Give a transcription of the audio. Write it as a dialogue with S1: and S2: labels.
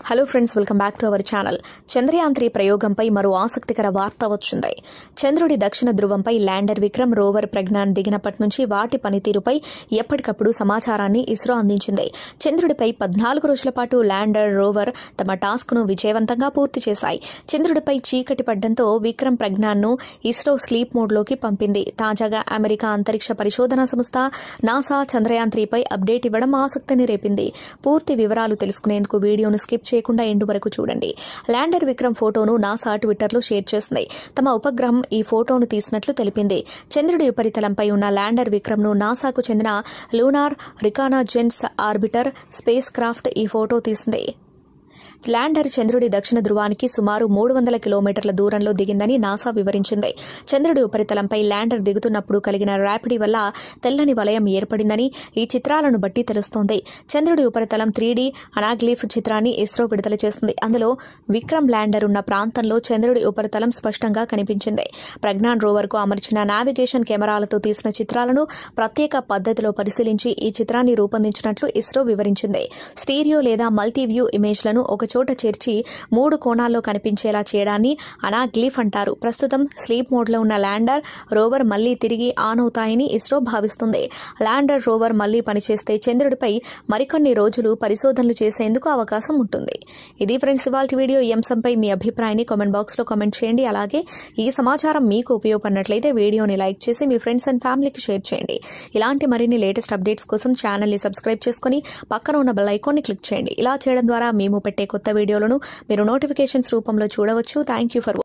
S1: Hello friends, welcome back to our channel. Chandrayaan 3 ప్రయోగంపై మరో ఆసక్తికర వార్త వచ్చింది. చంద్రుడి దక్షిణ ధృవంపై ల్యాండర్ విక్రమ్ రోవర్ ప్రజ్ఞాన్ దిగినప్పటి నుంచి వాటి పనితీరుపై ఎప్పటికప్పుడు సమాచారాన్ని ఇస్రో అందించింది. చంద్రుడిపై 14 రోజుల పాటు ల్యాండర్, రోవర్ తమ టాస్క్ను విజయవంతంగా పూర్తి చేశాయి. చంద్రుడిపై చీకటి పడ్డంతో విక్రమ్ ప్రజ్ఞాన్ను ఇస్రో స్లీప్ మోడ్లోకి పంపింది. తాజాగా అమెరికా అంతరిక్ష పరిశోధనా సంస్థ నాసా చంద్రయాన్ 3పై అప్డేట్ ఇవ్వడం ఆసక్తిని రేపింది. పూర్తి వివరాలు తెలుసుకునేందుకు వీడియోను స్కిప్ చేయకుండా ఎండు వరకు చూడండి. ల్యాండర్ విక్రమ్ ఫోటోను నాసా ట్విట్టర్లో షేర్ చేసింది. తమ ఉపగ్రహం ఈ ఫోటోను తీసినట్లు తెలిపింది. చంద్రుడి ఉపరితలంపై ఉన్న ల్యాండర్ విక్రమ్ను నాసాకు చెందిన లూనార్ రికానాజెన్స్ ఆర్బిటర్ స్పేస్ క్రాఫ్ట్ ఈ ఫోటో తీసింది. ల్యాండర్ చంద్రుడి దక్షిణ ధృవానికి సుమారు 300 కిలోమీటర్ల దూరంలో దిగిందని నాసా వివరించింది. చంద్రుడి ఉపరితలంపై ల్యాండర్ దిగుతున్నప్పుడు కలిగిన ర్యాపిడ్ వల్ల తెల్లని వలయం ఏర్పడిందని ఈ చిత్రాలను బట్టి తెలుస్తోంది. చంద్రుడి ఉపరితలం 3D అనాగ్లిఫ్ చిత్రాన్ని ఇస్రో విడుదల చేసింది. అందులో విక్రమ్ ల్యాండర్ ఉన్న ప్రాంతంలో చంద్రుడి ఉపరితలం స్పష్టంగా కనిపించింది. ప్రజ్ఞాన్ రోవర్కు అమర్చిన నావిగేషన్ కెమెరాలతో తీసిన చిత్రాలను ప్రత్యేక పద్ధతిలో పరిశీలించి ఈ చిత్రాన్ని రూపొందించినట్లు ఇస్రో వివరించింది. స్టీరియో లేదా మల్టీవ్యూ ఇమేజ్లను ఒక చోట చేర్చి 3 కోణాల్లో కనిపించేలా చేయడాన్ని అనాగ్లిఫ్ అంటారు. ప్రస్తుతం స్లీప్ మోడ్లో ఉన్న ల్యాండర్, రోవర్ మళ్లీ తిరిగి ఆన్ అవుతాయని ఇస్రో భావిస్తుంది. ల్యాండర్, రోవర్ మళ్లీ పనిచేస్తే చంద్రుడిపై మరికొన్ని రోజులు పరిశోధనలు చేసేందుకు అవకాశం ఉంటుంది. ఇది ఫ్రెండ్స్ ఇవాల్టి వీడియో. ఈ అంశంపై మీ అభిప్రాయాన్ని కామెంట్ బాక్స్లో కామెంట్ చేయండి. అలాగే ఈ సమాచారం మీకు ఉపయోగపడినట్లయితే వీడియోని లైక్ చేసి మీ ఫ్రెండ్స్ అండ్ ఫ్యామిలీకి షేర్ చేయండి. ఇలాంటి మరిన్ని లేటెస్ట్ అప్డేట్స్ కోసం ఛానల్ని సబ్స్క్రైబ్ చేసుకుని పక్కన ఉన్న బెల్ ఐకాన్ని క్లిక్ చేయండి. ఇలా చేయడం ద్వారా మేము పెట్టే కొత్త వీడియోలను మీరు నోటిఫికేషన్స్ రూపంలో చూడవచ్చు. Thank you for